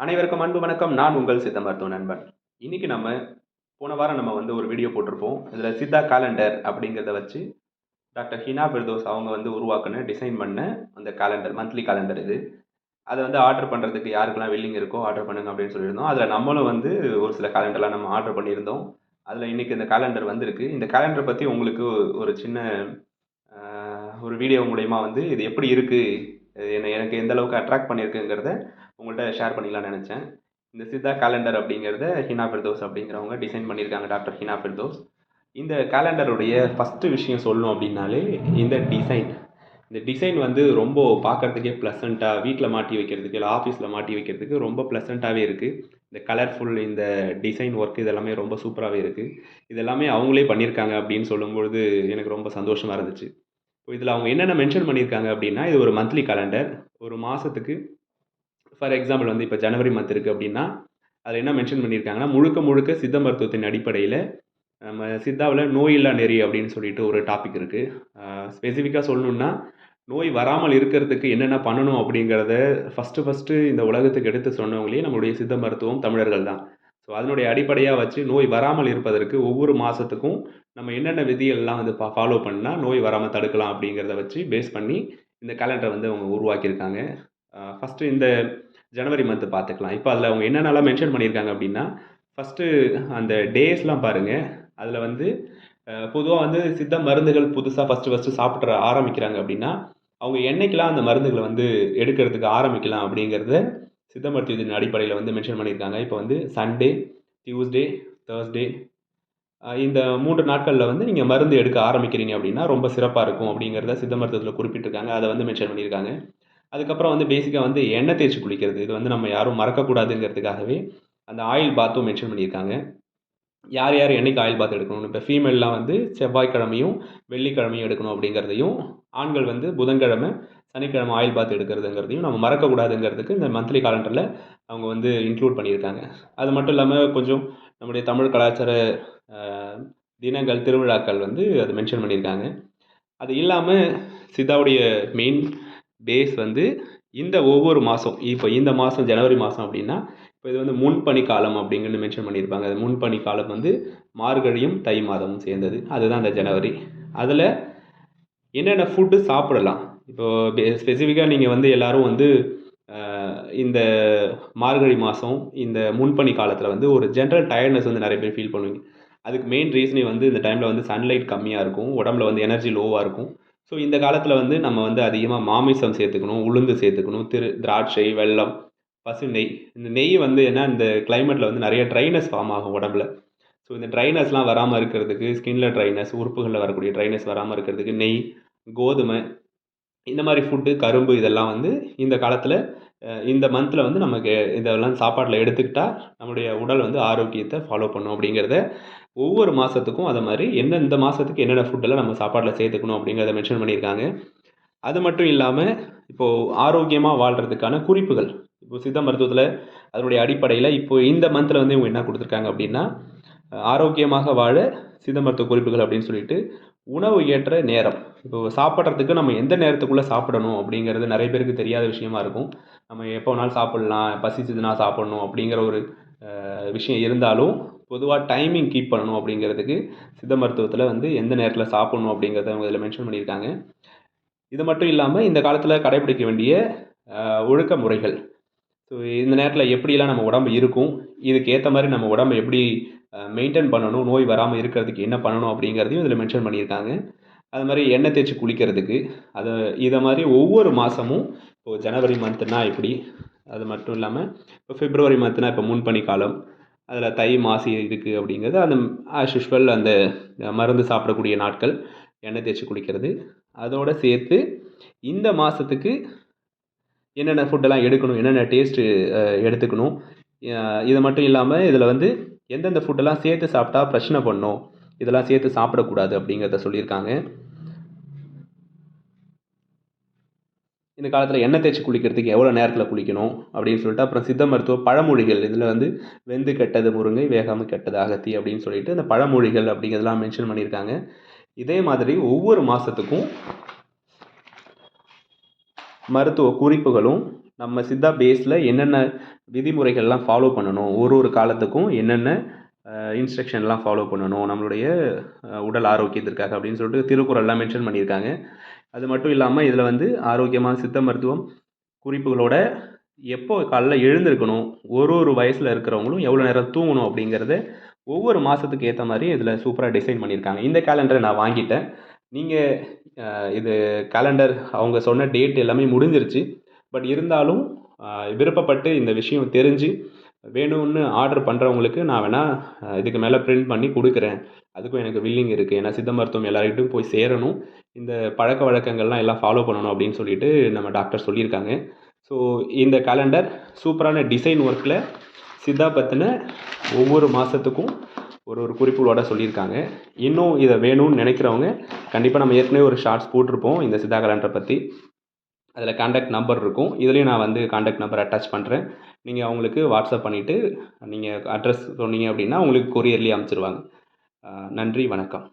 அனைவருக்கும் அன்பு வணக்கம். நான் உங்கள் சித்த மருத்துவ நண்பன். இன்னைக்கு போன வாரம் வந்து ஒரு வீடியோ போட்டிருப்போம். இதுல சித்தா காலண்டர் அப்படிங்கிறத வச்சு டாக்டர் ஹினா ஃபிர்தோஸ் அவங்க உருவாக்குன, டிசைன் பண்ண அந்த காலண்டர், மந்த்லி காலண்டர் இது. அத ஆர்டர் பண்றதுக்கு யாருக்கெல்லாம் வில்லிங் இருக்கோ ஆர்டர் பண்ணுங்க அப்படின்னு சொல்லியிருந்தோம். அதுல நம்மளும் ஒரு சில காலண்டர்லாம் நம்ம ஆர்டர் பண்ணியிருந்தோம். அதுல இன்னைக்கு இந்த காலண்டர் வந்திருக்கு. இந்த காலண்டர் பத்தி உங்களுக்கு ஒரு சின்ன அ ஒரு வீடியோ மூலியமா இது எப்படி இருக்கு? எனக்கு எந்த அளவுக்கு அட்ராக்ட் பண்ணியிருக்குங்கிறத உங்கள்ட்ட ஷேர் பண்ணிக்கலாம்னு நெனச்சேன். இந்த சித்தா காலண்டர் அப்படிங்கிறத ஹினா ஃபிர்தோஸ் அப்படிங்கிறவங்க டிசைன் பண்ணியிருக்காங்க. டாக்டர் ஹினா ஃபிர்தோஸ். இந்த காலண்டருடைய ஃபர்ஸ்ட்டு விஷயம் சொல்லணும் அப்படின்னாலே, இந்த டிசைன். இந்த டிசைன் ரொம்ப பார்க்கறதுக்கே ப்ளசன்ட்டா வீட்ல மாட்டி வைக்கிறதுக்கு, இல்ல ஆஃபீஸ்ல மாட்டி வைக்கிறதுக்கு ரொம்ப ப்ளசன்ட்டாவே இருக்கு. இந்த கலர்ஃபுல் இந்த டிசைன் ஒர்க் இது எல்லாமே ரொம்ப சூப்பராவே இருக்கு. இது எல்லாமே அவங்களே பண்ணியிருக்காங்க அப்படின்னு சொல்லும்பொழுது எனக்கு ரொம்ப சந்தோஷமா இருந்துச்சு. இப்போ இதில அவங்க என்னென்ன மென்ஷன் பண்ணியிருக்காங்க அப்படின்னா, இது ஒரு மந்த்லி காலண்டர். ஒரு மாசத்துக்கு ஃபார் எக்ஸாம்பிள் இப்ப ஜனவரி மந்த் இருக்கு அப்படின்னா, அதில என்ன மென்ஷன் பண்ணியிருக்காங்கன்னா, முழுக்க முழுக்க சித்த மருத்துவத்தின் அடிப்படையில நம்ம சித்தாவுல நோயில்லா நெறி அப்படின்னு சொல்லிட்டு ஒரு டாபிக் இருக்கு. ஸ்பெசிஃபிக்கா சொல்லணும்னா, நோய் வராமல் இருக்கிறதுக்கு என்னென்ன பண்ணணும் அப்படிங்கிறத ஃபர்ஸ்ட்டு இந்த உலகத்துக்கு எடுத்து சொன்னவங்களே நம்மளுடைய சித்த மருத்துவம் தமிழர்கள் தான். ஸோ அதனுடைய அடிப்படையா வச்சு நோய் வராமல் இருப்பதற்கு ஒவ்வொரு மாசத்துக்கும் நம்ம என்னென்ன விதிகள்லாம் ஃபாலோ பண்ணா நோய் வராம தடுக்கலாம் அப்படிங்கிறத வச்சு பேஸ் பண்ணி இந்த காலண்டர அவங்க உருவாக்கியிருக்காங்க. ஃபர்ஸ்ட்டு இந்த ஜனவரி மந்த் பார்த்துக்கலாம். இப்ப அதில அவங்க என்னென்னலாம் மென்ஷன் பண்ணியிருக்காங்க அப்படின்னா, ஃபர்ஸ்ட்டு அந்த டேஸ்லாம் பாருங்க. அதில பொதுவா சித்த மருந்துகள் புதுசா ஃபர்ஸ்ட்டு சாப்பிட்ற ஆரம்பிக்கிறாங்க அப்படின்னா, அவங்க என்னைக்கெல்லாம் அந்த மருந்துகள எடுக்கிறதுக்கு ஆரம்பிக்கலாம் அப்படிங்கிறத சித்த மருத்துவத்தின் அடிப்படையில மென்ஷன் பண்ணியிருக்காங்க. இப்ப சண்டே, டியூஸ்டே, தர்ஸ்டே இந்த 3 நாட்கள்ல நீங்க மருந்து எடுக்க ஆரம்பிக்கிறீங்க அப்படின்னா, ரொம்ப சிறப்பா இருக்கும் அப்படிங்கிறத சித்த மருத்துவத்தில குறிப்பிட்டிருக்காங்க. அத மென்ஷன் பண்ணியிருக்காங்க. அதுக்கப்புறம் பேசிக்கா எண்ணெய் தேய்ச்சு குளிக்கிறது. இது நம்ம யாரும் மறக்கக்கூடாதுங்கிறதுக்காகவே, அந்த ஆயில் பாத்தும் மென்ஷன் பண்ணியிருக்காங்க. யார் யார் என்னைக்கு ஆயில் பாத் எடுக்கணும்னு. இப்ப ஃபீமேல்லாம் செவ்வாய்க்கிழமையும், வெள்ளிக்கிழமையும் எடுக்கணும் அப்படிங்கிறதையும், ஆண்கள் புதன்கிழமை, சனிக்கிழமை ஆயில் பாத் எடுக்கிறதுங்கிறதையும் நம்ம மறக்கக்கூடாதுங்கிறதுக்கு இந்த மந்த்லி காலண்டர்ல அவங்க இன்க்ளூட் பண்ணியிருக்காங்க. அது மட்டும் இல்லாம கொஞ்சம் நம்முடைய தமிழ் கலாச்சார அ தினங்கள், திருவிழாக்கள் அது மென்ஷன் பண்ணியிருக்காங்க. அது இல்லாம சித்தாவுடைய மெயின் பேஸ் இந்த ஒவ்வொரு மாசம், இப்ப இந்த மாசம் ஜனவரி மாசம் அப்படின்னா, இப்ப இது முன்பனி காலம் அப்படிங்கன்னு மென்ஷன் பண்ணியிருப்பாங்க. அது முன்பனி காலம் மார்கழியும், தை மாதமும் சேர்ந்தது. அதுதான் அந்த ஜனவரி. அதுல என்னென்ன ஃபுட்டு சாப்பிடலாம்? இப்போ ஸ்பெசிஃபிக்கா நீங்க எல்லாரும் அ இந்த மார்கழி மாசம், இந்த முன்பனி காலத்துல ஒரு ஜெனரல் டயர்ட்னஸ் நெறைய பேர் ஃபீல் பண்ணுவீங்க. அதுக்கு மெயின் ரீசனே இந்த டைம்ல சன்லைட் கம்மியா இருக்கும். உடம்புல எனர்ஜி லோவா இருக்கும். ஸோ இந்த காலத்துல நம்ம அதிகமா மாமிசம் சேர்த்துக்கணும், உளுந்து சேர்த்துக்கணும், திராட்சை, வெல்லம், பசு நெய். இந்த நெய் ஏன்னா இந்த கிளைமேட்ல நெறைய ட்ரைனஸ் ஃபார்ம் ஆகும் உடம்புல. ஸோ இந்த ட்ரைனஸ்லாம் வராம இருக்கிறதுக்கு, ஸ்கின்ல ட்ரைனஸ், உறுப்புகள்ல வரக்கூடிய ட்ரைனஸ் வராம இருக்கிறதுக்கு நெய், கோதுமை இந்த மாரி ஃபுட்டு, கரும்பு இதெல்லாம் இந்த காலத்துல இந்த மந்த்ல நமக்கு இதெல்லாம் சாப்பாட்டுல எடுத்துக்கிட்டா, நம்முடைய உடல் ஆரோக்கியத்த ஃபாலோ பண்ணும் அப்படிங்கிறத, ஒவ்வொரு மாசத்துக்கும் அத மாரி எந்தெந்த மாசத்துக்கு என்னென்ன ஃபுட்டெல்லாம் நம்ம சாப்பாட்டுல சேர்த்துக்கணும் அப்படிங்கிறத மென்ஷன் பண்ணியிருக்காங்க. அது மட்டும் இல்லாம, இப்போ ஆரோக்கியமா வாழ்றதுக்கான குறிப்புகள். இப்போ சித்த மருத்துவத்தில அதனுடைய அடிப்படையில இப்போ இந்த மந்த்ல இவங்க என்ன குடுத்துருக்காங்க அப்படின்னா, ஆரோக்கியமாக வாழ சித்த மருத்துவ குறிப்புகள் அப்படின்னு சொல்லிட்டு, உணவு ஏற்ற நேரம். இப்போ சாப்பிடுறதுக்கு நம்ம எந்த நேரத்துக்குள்ள சாப்பிடணும் அப்படிங்கிறது நெறைய பேருக்கு தெரியாத விஷயமா இருக்கும். நம்ம எப்போ வேணாலும் சாப்பிடலாம், பசிச்சதுனா சாப்பிடணும் அப்படிங்கிற ஒரு விஷயம் இருந்தாலும், பொதுவா டைமிங் கீப் பண்ணணும் அப்படிங்கிறதுக்கு சித்த மருத்துவத்தில எந்த நேரத்தில சாப்பிடணும் அப்படிங்கிறத அவங்க இதில மென்ஷன் பண்ணியிருக்காங்க. இது மட்டும் இல்லாம இந்த காலத்துல கடைபிடிக்க வேண்டிய ஒழுக்க முறைகள். ஸோ இந்த நேரத்துல எப்படியெல்லாம் நம்ம உடம்பு இருக்கும், இதுக்கு ஏத்த மாரி நம்ம உடம்ப எப்படி மெயின்டெயின் பண்ணணும், நோய் வராம இருக்கிறதுக்கு என்ன பண்ணணும் அப்படிங்கிறதையும் இதில மென்ஷன் பண்ணியிருக்காங்க. அது மாரி எண்ணெய் தேய்ச்சு குளிக்கிறதுக்கு, இத மாரி ஒவ்வொரு மாசமும் இப்போ ஜனவரி மந்த்னா இப்படி, அது மட்டும் இல்லாம இப்போ பிப்ரவரி மந்த்னா இப்போ முன்பனி காலம், அதில தை, மாசி இருக்கு அப்படிங்கிறது அந்த ஆஸ் யூசுவல் அந்த மருந்து சாப்பிடக்கூடிய நாட்கள், எண்ணெய் தேய்ச்சு குளிக்கிறது. அதோட சேர்த்து இந்த மாசத்துக்கு என்னென்ன ஃபுட்டெல்லாம் எடுக்கணும், என்னென்ன டேஸ்ட்டு எடுத்துக்கணும். இது மட்டும் இல்லாம இதில எந்தெந்த ஃபுட்டெல்லாம் சேர்த்து சாப்பிட்டா பிரச்சனை பண்ணும், இதெல்லாம் சேர்த்து சாப்பிடக்கூடாது அப்படிங்கிறத சொல்லியிருக்காங்க. இந்த காலத்தில எண்ணெய் தேய்ச்சு குளிக்கிறதுக்கு எவ்வளோ நேரத்தில குளிக்கணும் அப்படின்னு சொல்லிட்டு, அப்புறம் சித்த மருத்துவ பழமொழிகள் இதில "வெந்து கெட்டது முருங்கை, வேகாம கெட்டது அகத்தி" அப்படின்னு சொல்லிட்டு இந்த பழமொழிகள் அப்படிங்கிறதெல்லாம் மென்ஷன் பண்ணியிருக்காங்க. இதே மாதிரி ஒவ்வொரு மாசத்துக்கும் மருத்துவ குறிப்புகளும் நம்ம சித்தா பேஸில் என்னென்ன விதிமுறைகள்லாம் ஃபாலோ பண்ணணும், ஒரு காலத்துக்கும் என்னென்ன இன்ஸ்ட்ரக்ஷன்லாம் ஃபாலோ பண்ணணும் நம்மளுடைய உடல் ஆரோக்கியத்திற்காக அப்படின்னு சொல்லிட்டு திருக்குறள்லாம் மென்ஷன் பண்ணியிருக்காங்க. அது மட்டும் இல்லாமல் இதில் வந்து ஆரோக்கியமான சித்த மருத்துவம் குறிப்புகளோட எப்போ காலைல எழுந்திருக்கணும், ஒரு வயசில் இருக்கிறவங்களும் எவ்வளோ நேரம் தூங்கணும் அப்படிங்கிறத ஒவ்வொரு மாதத்துக்கு ஏற்ற மாதிரி இதில் சூப்பராக டிசைன் பண்ணியிருக்காங்க. இந்த கேலண்டரை நான் வாங்கிட்டேன். நீங்கள் இது கேலண்டர் அவங்க சொன்ன டேட் எல்லாமே முடிஞ்சிருச்சு. பட் இருந்தாலும் விருப்பப்பட்டு இந்த விஷயம் தெரிஞ்சு வேணும்னு ஆர்டர் பண்ணுறவங்களுக்கு நான் வேணால் இதுக்கு மேலே பிரிண்ட் பண்ணி கொடுக்குறேன். அதுக்கும் எனக்கு வில்லிங் இருக்குது. ஏன்னா சித்த மருத்துவம் எல்லார்கிட்டையும் போய் சேரணும். இந்த பழக்க வழக்கங்கள்லாம் எல்லாம் ஃபாலோ பண்ணணும் அப்படின்னு சொல்லிட்டு நம்ம டாக்டர் சொல்லியிருக்காங்க. ஸோ இந்த கேலண்டர் சூப்பரான டிசைன் ஒர்க்கில் சித்தா பற்றின ஒவ்வொரு மாதத்துக்கும் ஒரு குறிப்புகளோட சொல்லியிருக்காங்க. இன்னும் இதை வேணும்னு நினைக்கிறவங்க கண்டிப்பாக நம்ம ஏற்கனவே ஒரு ஷார்ட்ஸ் போட்டிருப்போம் இந்த சித்தா கேலண்டரை பற்றி. அதில் கான்டாக்ட் நம்பர் இருக்கும். இதுலேயும் நான் வந்து கான்டாக்ட் நம்பர் அட்டாச் பண்ணுறேன். நீங்கள் அவங்களுக்கு வாட்ஸ்அப் பண்ணிவிட்டு நீங்கள் அட்ரஸ் சொன்னீங்க அப்படின்னா உங்களுக்கு கொரியர்லேயே அனுப்பிச்சிருவாங்க. நன்றி, வணக்கம்.